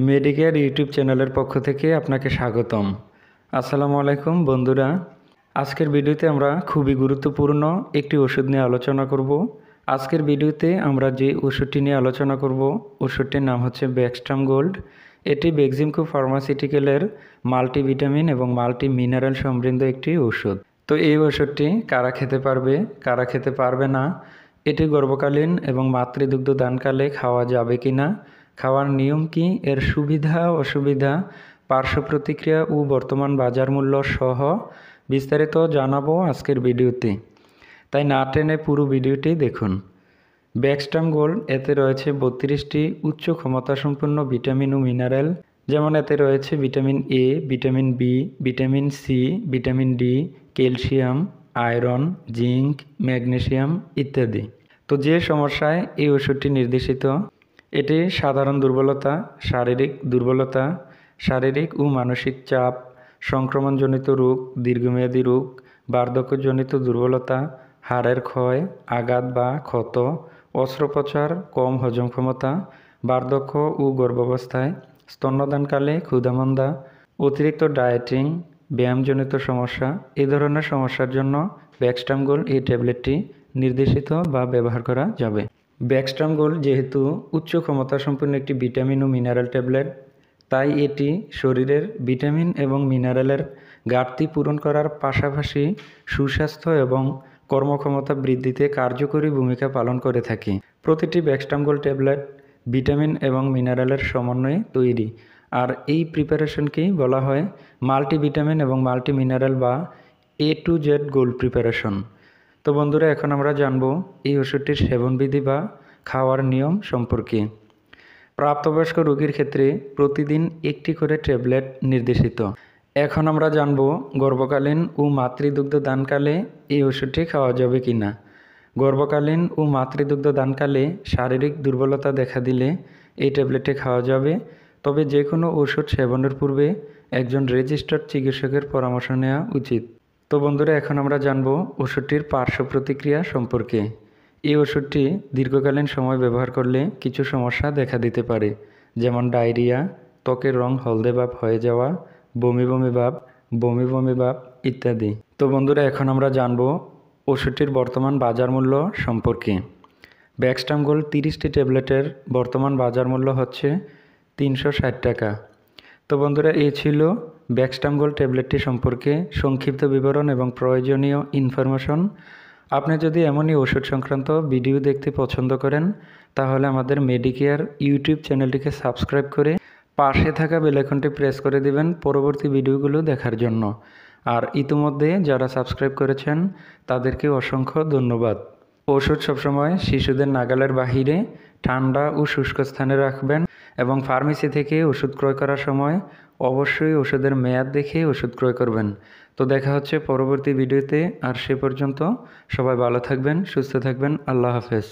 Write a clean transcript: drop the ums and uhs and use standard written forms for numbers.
Medicare YouTube চ্যানেলের পক্ষ থেকে আপনাকে স্বাগতম। আসসালামু আলাইকুম বন্ধুরা। আজকের ভিডিওতে আমরা খুবই গুরুত্বপূর্ণ একটি ওষুধ নিয়ে আলোচনা করব। আজকের ভিডিওতে আমরা যে ওষুধটি নিয়ে আলোচনা করব ওষুধটির নাম হচ্ছে ব্যাকস্ট্রাম গোল্ড। এটি বেক্সিমকো ফার্মাসিউটিক্যালের মাল্টিভিটামিন এবং মাল্টি মিনারেল সমৃদ্ধ একটি ওষুধ। তো এই ওষুধটি কারা খেতে পারবে, কারা খেতে পারবে না, এটি গর্ভকালীন এবং মাতৃদুগ্ধ দানকালে খাওয়া যাবে কি না, খাওয়ার নিয়ম কি, এর সুবিধা অসুবিধা, পার্শ্ব প্রতিক্রিয়া ও বর্তমান বাজার মূল্য সহ বিস্তারিত জানাবো আজকের ভিডিওতে। তাই না টেনে পুরো ভিডিওটি দেখুন। ব্যাকস্ট্রাম গোল্ড এতে রয়েছে 32টি উচ্চ ক্ষমতাসম্পন্ন ভিটামিন ও মিনারেল, যেমন এতে রয়েছে vitamin A, vitamin B, vitamin C, vitamin D, calcium, iron, zinc, magnesium ইত্যাদি। তো যে সমস্যায় এই ওষুধটি নির্দেশিত, এটি সাধারণ দুর্বলতা, শারীরিক দুর্বলতা, শারীরিক ও মানসিক চাপ, সংক্রমণজনিত রোগ, দীর্ঘমেয়াদী রোগ, বার্ধক্যজনিত দুর্বলতা, হাড়ের ক্ষয়, আঘাত বা ক্ষত, অস্ত্রোপচার, কম হজম ক্ষমতা, বার্ধক্য ও গর্ভাবস্থায়, স্তন্যদানকালে, ক্ষুধামন্দা, অতিরিক্ত ডায়েটিং, ব্যায়ামজনিত সমস্যা, এই ধরনের সমস্যার জন্য ব্যাকস্ট্রাম গোল্ড এই ট্যাবলেটটি নির্দেশিত বা ব্যবহার করা যাবে। ব্যাকস্ট্রাম গোল্ড যেহেতু উচ্চ ক্ষমতাসম্পন্ন একটি ভিটামিন ও মিনারেল ট্যাবলেট, তাই এটি শরীরের ভিটামিন এবং মিনারেলের ঘাটতি পূরণ করার পাশাপাশি সুস্বাস্থ্য এবং কর্মক্ষমতা বৃদ্ধিতে কার্যকরী ভূমিকা পালন করে থাকে। প্রতিটি ব্যাকস্ট্রাম গোল্ড ট্যাবলেট ভিটামিন এবং মিনারেলের সমন্বয়ে তৈরি, আর এই প্রিপারেশনকেই বলা হয় মাল্টিভিটামিন এবং মাল্টি মিনারেল বা A to Z gold preparation. তো বন্ধুরা, এখন আমরা জানব এই ওষুধটির সেবনবিধি বা খাওয়ার নিয়ম সম্পর্কে। প্রাপ্তবয়স্ক রোগীর ক্ষেত্রে প্রতিদিন একটি করে ট্যাবলেট নির্দেশিত। এখন আমরা জানব গর্ভকালীন ও মাতৃদুগ্ধ দানকালে এই ওষুধটি খাওয়া যাবে কি না। গর্ভকালীন ও মাতৃদুগ্ধ দানকালে শারীরিক দুর্বলতা দেখা দিলে এই ট্যাবলেটটি খাওয়া যাবে, তবে যে কোনো ওষুধ সেবনের পূর্বে একজন রেজিস্টার্ড চিকিৎসকের পরামর্শ নেওয়া উচিত। তো বন্ধুরা, এখন আমরা জানব ওষুধটির পার্শ্ব প্রতিক্রিয়া সম্পর্কে। এই ওষুধটি দীর্ঘকালীন সময় ব্যবহার করলে কিছু সমস্যা দেখা দিতে পারে, যেমন ডায়রিয়া, ত্বকের রং হলদে ভাব হয়ে যাওয়া, বমি বমি ভাব ইত্যাদি। তো বন্ধুরা, এখন আমরা জানব ওষুধটির বর্তমান বাজার মূল্য সম্পর্কে। ব্যাকস্ট্রাম গোল্ড 30টি ট্যাবলেটের বর্তমান বাজার মূল্য হচ্ছে 360 টাকা। তো বন্ধুরা, এই ছিল ব্যাকস্ট্রাম গোল্ড ট্যাবলেটটি সম্পর্কে সংক্ষিপ্ত বিবরণ এবং প্রয়োজনীয় ইনফরমেশন। আপনি যদি এমনই ওষুধ সংক্রান্ত ভিডিও দেখতে পছন্দ করেন, তাহলে আমাদের মেডিকেয়ার ইউটিউব চ্যানেলটিকে সাবস্ক্রাইব করে পাশে থাকা বেল আইকনটি প্রেস করে দিবেন পরবর্তী ভিডিওগুলো দেখার জন্য। আর ইতিমধ্যে যারা সাবস্ক্রাইব করেছেন তাদেরকে অসংখ্য ধন্যবাদ। ওষুধ সবসময় শিশুদের নাগালের বাহিরে ঠান্ডা ও শুষ্ক স্থানে রাখবেন এবং ফার্মেসি থেকে ওষুধ ক্রয় করার সময় অবশ্যই ওষুধের মেয়াদ দেখে ওষুধ ক্রয় করবেন। তো দেখা হচ্ছে পরবর্তী ভিডিওতে, আর সে পর্যন্ত সবাই ভালো থাকবেন, সুস্থ থাকবেন। আল্লাহ হাফেজ।